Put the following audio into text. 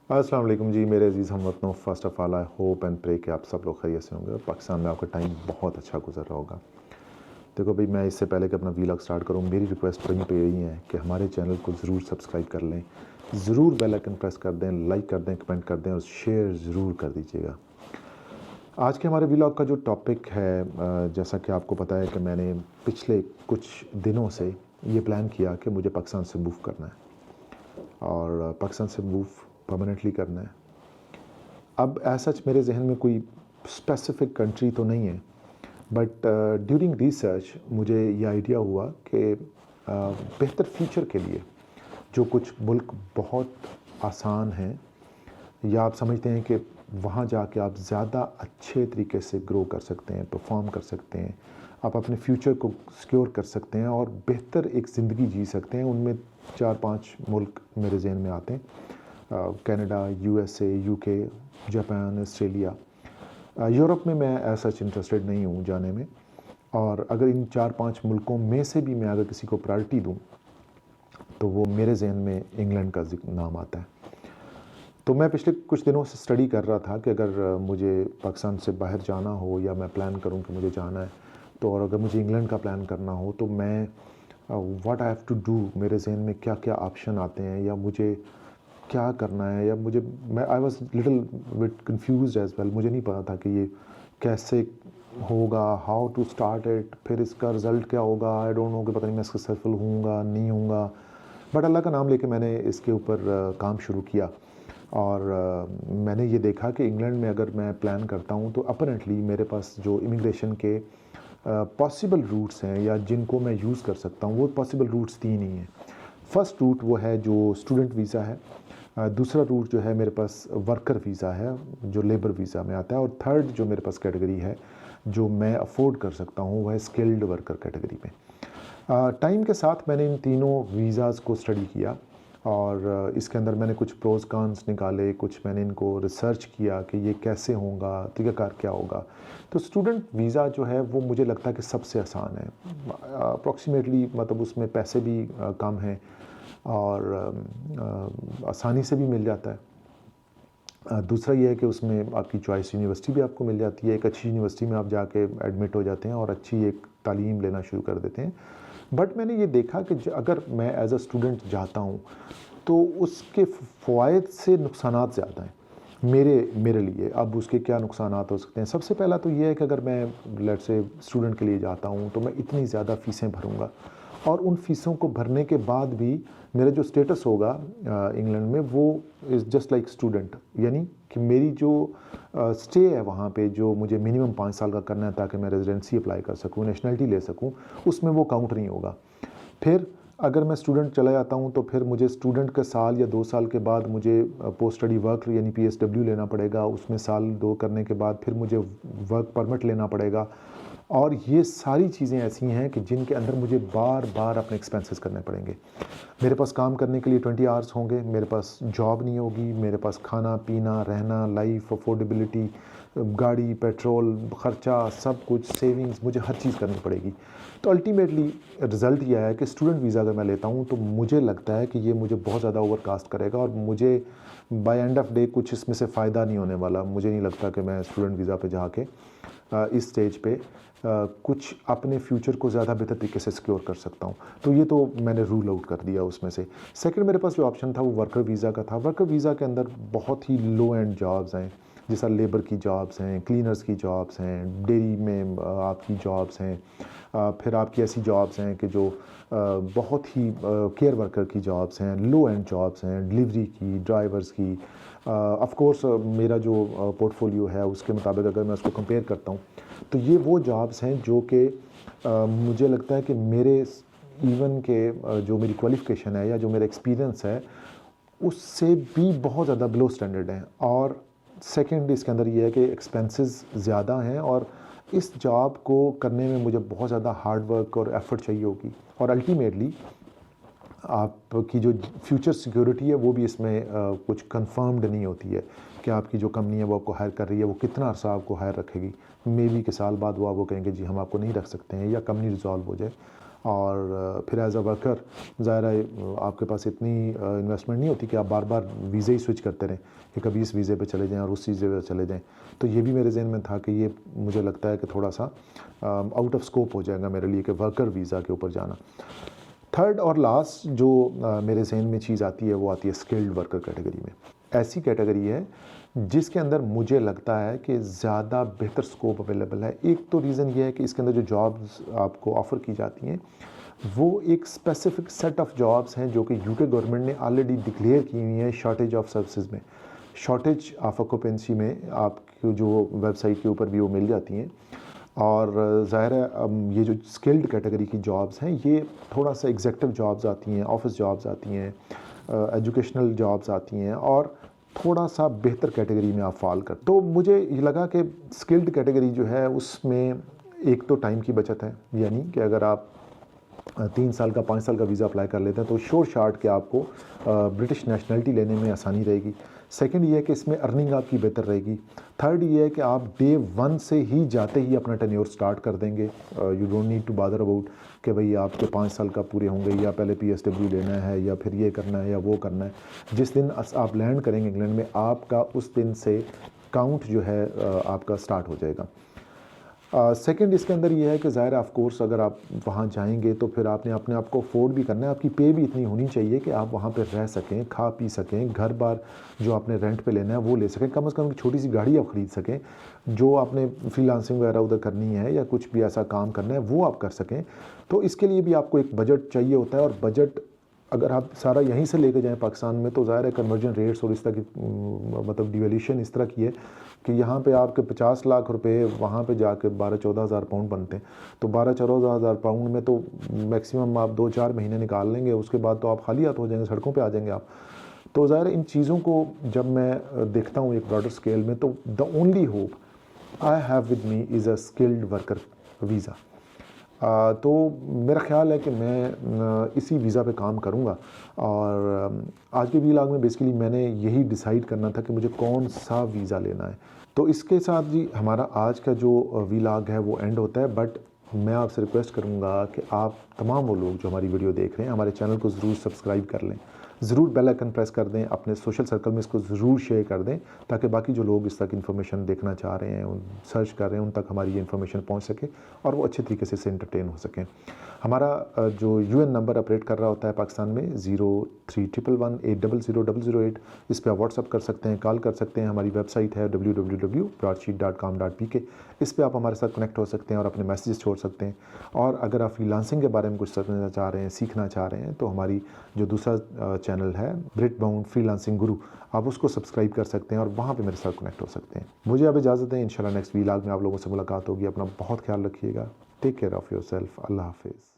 अस्सलाम वालेकुम जी मेरे अज़ीज़ हमवतनों। First of all I hope and pray कि आप सब लोग खैरियत से होंगे और पाकिस्तान में आपका टाइम बहुत अच्छा गुजर रहा होगा। देखो भाई, मैं इससे पहले कि अपना वीलॉग स्टार्ट करूँ, मेरी रिक्वेस्ट वहीं पे यही है कि हमारे चैनल को ज़रूर सब्सक्राइब कर लें, ज़रूर बेल आइकन प्रेस कर दें, लाइक कर दें, कमेंट कर दें और शेयर ज़रूर कर दीजिएगा। आज के हमारे वीलॉग का जो टॉपिक है, जैसा कि आपको पता है कि मैंने पिछले कुछ दिनों से ये प्लान किया कि मुझे पाकिस्तान से मूव करना है और पाकिस्तान से मूव परमानेंटली करना है। अब ऐसा सच मेरे जहन में कोई स्पेसिफिक कंट्री तो नहीं है, बट ड्यूरिंग रिसर्च मुझे ये आइडिया हुआ कि बेहतर फ्यूचर के लिए जो कुछ मुल्क बहुत आसान हैं, या आप समझते हैं कि वहाँ जाके आप ज़्यादा अच्छे तरीके से ग्रो कर सकते हैं, परफॉर्म कर सकते हैं, आप अपने फ्यूचर को सिक्योर कर सकते हैं और बेहतर एक ज़िंदगी जी सकते हैं, उनमें 4-5 मुल्क मेरे जहन में आते हैं। Canada, USA, UK, Japan, Australia. Europe में मैं ऐसा इंटरेस्टेड नहीं हूँ जाने में, और अगर इन 4-5 मुल्कों में से भी मैं अगर किसी को प्रायोरिटी दूँ तो वो मेरे जहन में इंग्लैंड का नाम आता है। तो मैं पिछले कुछ दिनों से स्टडी कर रहा था कि अगर मुझे पाकिस्तान से बाहर जाना हो या मैं प्लान करूं कि मुझे जाना है, तो और अगर मुझे इंग्लैंड का प्लान करना हो तो मैं what I have to do, मेरे जहन में क्या क्या ऑप्शन आते हैं या मुझे क्या करना है, या मुझे मैं I was little bit confuse as well. मुझे नहीं पता था कि ये कैसे होगा, हाउ टू स्टार्ट इट, फिर इसका रिज़ल्ट क्या होगा। आई डोंट नो कि पता नहीं मैं सक्सेसफुल हूँगा नहीं हूँगा, बट अल्लाह का नाम लेके मैंने इसके ऊपर काम शुरू किया। और मैंने ये देखा कि इंग्लैंड में अगर मैं प्लान करता हूँ तो अपरेंटली मेरे पास जो इमिग्रेशन के पॉसिबल रूट्स हैं या जिनको मैं यूज़ कर सकता हूँ, वो पॉसिबल रूट्स 3 ही हैं। फर्स्ट रूट वो है जो स्टूडेंट वीज़ा है, दूसरा रूट जो है मेरे पास वर्कर वीज़ा है जो लेबर वीज़ा में आता है, और थर्ड जो मेरे पास कैटेगरी है जो मैं अफोर्ड कर सकता हूँ वह है स्किल्ड वर्कर कैटेगरी में। टाइम के साथ मैंने इन तीनों वीज़ाज़ को स्टडी किया और इसके अंदर मैंने कुछ प्रोज कॉन्स निकाले, कुछ मैंने इनको रिसर्च किया कि ये कैसे होगा, तरीक़ाकार क्या होगा। तो स्टूडेंट वीज़ा जो है वो मुझे लगता है कि सबसे आसान है, अप्रॉक्सीमेटली, मतलब उसमें पैसे भी कम हैं और आसानी से भी मिल जाता है। दूसरा ये है कि उसमें आपकी चॉइस यूनिवर्सिटी भी आपको मिल जाती है, एक अच्छी यूनिवर्सिटी में आप जाके एडमिट हो जाते हैं और अच्छी एक तालीम लेना शुरू कर देते हैं। बट मैंने ये देखा कि अगर मैं एज अ स्टूडेंट जाता हूँ तो उसके फ़वाइद से नुकसानात ज़्यादा हैं मेरे मेरे लिए। अब उसके क्या नुकसानात हो सकते हैं? सबसे पहला तो ये है कि अगर मैं लेट्स से स्टूडेंट के लिए जाता हूँ तो मैं इतनी ज़्यादा फ़ीसें भरूँगा, और उन फ़ीसों को भरने के बाद भी मेरा जो स्टेटस होगा इंग्लैंड में वो इज़ जस्ट लाइक स्टूडेंट, यानी कि मेरी जो स्टे है वहाँ पे, जो मुझे मिनिमम 5 साल का करना है ताकि मैं रेजिडेंसी अप्लाई कर सकूँ, नेशनलिटी ले सकूँ, उसमें वो काउंट नहीं होगा। फिर अगर मैं स्टूडेंट चला जाता हूँ तो फिर मुझे स्टूडेंट के साल या 2 साल के बाद मुझे पोस्ट स्टडी वर्क यानी पीएसडब्ल्यू लेना पड़ेगा, उसमें साल 2 करने के बाद फिर मुझे वर्क परमिट लेना पड़ेगा। और ये सारी चीज़ें ऐसी हैं कि जिनके अंदर मुझे बार बार अपने एक्सपेंसेस करने पड़ेंगे। मेरे पास काम करने के लिए 20 आवर्स होंगे, मेरे पास जॉब नहीं होगी, मेरे पास खाना पीना रहना, लाइफ अफोर्डेबिलिटी, गाड़ी पेट्रोल ख़र्चा, सब कुछ सेविंग्स, मुझे हर चीज़ करनी पड़ेगी। तो अल्टीमेटली रिज़ल्ट ये है कि स्टूडेंट वीज़ा अगर मैं लेता हूँ तो मुझे लगता है कि ये मुझे बहुत ज़्यादा ओवरकास्ट करेगा और मुझे बाय एंड ऑफ डे कुछ इसमें से फ़ायदा नहीं होने वाला। मुझे नहीं लगता कि मैं स्टूडेंट वीज़ा पे जाके इस स्टेज पे कुछ अपने फ्यूचर को ज़्यादा बेहतर तरीके से सिक्योर कर सकता हूँ। तो ये तो मैंने रूल आउट कर दिया उसमें से। सेकंड मेरे पास जो ऑप्शन था वो वर्कर वीज़ा का था। वर्कर वीज़ा के अंदर बहुत ही लो एंड जॉब्स हैं, जैसा लेबर की जॉब्स हैं, क्लीनर्स की जॉब्स हैं, डेयरी में आपकी जॉब्स हैं, फिर आपकी ऐसी जॉब्स हैं कि जो बहुत ही केयर वर्कर की जॉब्स हैं, लो एंड जॉब्स हैं, डिलीवरी की, ड्राइवर्स की। ऑफ कोर्स मेरा जो पोर्टफोलियो है उसके मुताबिक अगर मैं उसको कंपेयर करता हूँ तो ये वो जॉब्स हैं जो कि मुझे लगता है कि मेरे इवन के जो मेरी क्वालिफ़िकेशन है या जो मेरा एक्सपीरियंस है उससे भी बहुत ज़्यादा बिलो स्टैंडर्ड हैं। और सेकंड इसके अंदर ये है कि एक्सपेंसेस ज़्यादा हैं और इस जॉब को करने में मुझे बहुत ज़्यादा हार्ड वर्क और एफ़र्ट चाहिए होगी, और अल्टीमेटली आपकी जो फ्यूचर सिक्योरिटी है वो भी इसमें कुछ कंफर्म्ड नहीं होती है कि आपकी जो कंपनी है वो आपको हायर कर रही है वो कितना अर्सा आपको हायर रखेगी। मे बी के साल बाद वो कहेंगे जी हम आपको नहीं रख सकते हैं, या कंपनी रिजॉल्व हो जाए। और फिर एज अ वर्कर ज़ाहिर है आपके पास इतनी इन्वेस्टमेंट नहीं होती कि आप बार बार वीज़े ही स्विच करते रहें कि कभी इस वीज़े पे चले जाएं और उस वीज़े पे चले जाएं। तो ये भी मेरे जहन में था कि ये मुझे लगता है कि थोड़ा सा आउट ऑफ स्कोप हो जाएगा मेरे लिए कि वर्कर वीज़ा के ऊपर जाना। थर्ड और लास्ट जो मेरे जहन में चीज़ आती है वो आती है स्किल्ड वर्कर कैटेगरी में। ऐसी कैटेगरी है जिसके अंदर मुझे लगता है कि ज़्यादा बेहतर स्कोप अवेलेबल है। एक तो रीज़न ये है कि इसके अंदर जो जॉब्स आपको ऑफ़र की जाती हैं वो एक स्पेसिफिक सेट ऑफ जॉब्स हैं जो कि यूके गवर्नमेंट ने ऑलरेडी डिक्लेयर की हुई हैं शॉर्टेज ऑफ सर्विसेज में, शॉर्टेज ऑफ ऑक्यूपेंसी में आपको जो वेबसाइट के ऊपर भी वो मिल जाती हैं। और ज़ाहिर है ये जो स्किल्ड कैटेगरी की जॉब्स हैं ये थोड़ा सा एग्जेक्टिव जॉब्स आती हैं, ऑफिस जॉब्स आती हैं, एजुकेशनल जॉब्स आती हैं और थोड़ा सा बेहतर कैटेगरी में आप फॉल कर। तो मुझे ये लगा कि स्किल्ड कैटेगरी जो है उसमें एक तो टाइम की बचत है, यानी कि अगर आप 3 साल का 5 साल का वीज़ा अप्लाई कर लेते हैं तो श्योर शॉट कि आपको ब्रिटिश नेशनलिटी लेने में आसानी रहेगी। सेकंड ये है कि इसमें अर्निंग आपकी बेहतर रहेगी। थर्ड ये है कि आप डे 1 से ही जाते ही अपना टेन्योर स्टार्ट कर देंगे। यू डोंट नीड टू बादर अबाउट कि भाई आपके 5 साल का पूरे होंगे या पहले PSW लेना है या फिर ये करना है या वो करना है। जिस दिन आप लैंड करेंगे इंग्लैंड में आपका उस दिन से काउंट जो है आपका स्टार्ट हो जाएगा। सेकंड इसके अंदर ये है कि ज़ाहिर ऑफ कोर्स अगर आप वहाँ जाएंगे तो फिर आपने अपने आप को अफोर्ड भी करना है। आपकी पे भी इतनी होनी चाहिए कि आप वहाँ पे रह सकें, खा पी सकें, घर बार जो आपने रेंट पे लेना है वो ले सकें, कम से कम एक छोटी सी गाड़ी आप ख़रीद सकें, जो आपने फ्रीलांसिंग वगैरह उधर करनी है या कुछ भी ऐसा काम करना है वो आप कर सकें। तो इसके लिए भी आपको एक बजट चाहिए होता है और बजट अगर आप सारा यहीं से लेके जाएं पाकिस्तान में तो ज़ाहिर है कन्वर्जन रेट्स और इस तरह की मतलब डिवेल्यूशन इस तरह की है कि यहाँ पे आपके 50 लाख रुपए वहाँ पे जाके 12-14 हज़ार पाउंड बनते हैं। तो 12-14 हज़ार पाउंड में तो मैक्सिमम आप 2-4 महीने निकाल लेंगे, उसके बाद तो आप खाली हाथ हो जाएंगे, सड़कों पे आ जाएंगे आप। तो ज़ाहिर इन चीज़ों को जब मैं देखता हूँ एक ब्रॉडर स्केल में तो the only hope I have with me is a skilled worker visa. तो मेरा ख़्याल है कि मैं इसी वीज़ा पे काम करूँगा। और आज के व्लॉग में बेसिकली मैंने यही डिसाइड करना था कि मुझे कौन सा वीज़ा लेना है। तो इसके साथ जी हमारा आज का जो व्लॉग है वो एंड होता है। बट मैं आपसे रिक्वेस्ट करूँगा कि आप तमाम वो लोग जो हमारी वीडियो देख रहे हैं हमारे चैनल को ज़रूर सब्सक्राइब कर लें, ज़रूर बेल आइकन प्रेस कर दें, अपने सोशल सर्कल में इसको ज़रूर शेयर कर दें ताकि बाकी जो लोग इस तक इन्फॉर्मेशन देखना चाह रहे हैं, उन सर्च कर रहे हैं, उन तक हमारी ये इन्फॉर्मेशन पहुंच सके और वो अच्छे तरीके से इससे एंटरटेन हो सकें। हमारा जो UN नंबर ऑपरेट कर रहा होता है पाकिस्तान में 031118000008, इस पर आप व्हाट्सअप कर सकते हैं, कॉल कर सकते हैं। हमारी वेबसाइट है www.broadsheet.com.pk, इस पर आप हमारे साथ कनेक्ट हो सकते हैं और अपने मैसेजेस छोड़ सकते हैं। और अगर आप फ्रीलांसिंग के बारे में कुछ समझना चाह रहे हैं, सीखना चाह रहे हैं तो हमारी जो दूसरा चैनल है ब्रिट बाउंड फ्रीलांसिंग गुरु, आप उसको सब्सक्राइब कर सकते हैं और वहाँ पे मेरे साथ कनेक्ट हो सकते हैं। मुझे अब इजाज़त दें, इंशाल्लाह नेक्स्ट व्लॉग में आप लोगों से मुलाकात होगी। अपना बहुत ख्याल रखिएगा। Take care of yourself. अल्लाह हाफिज़।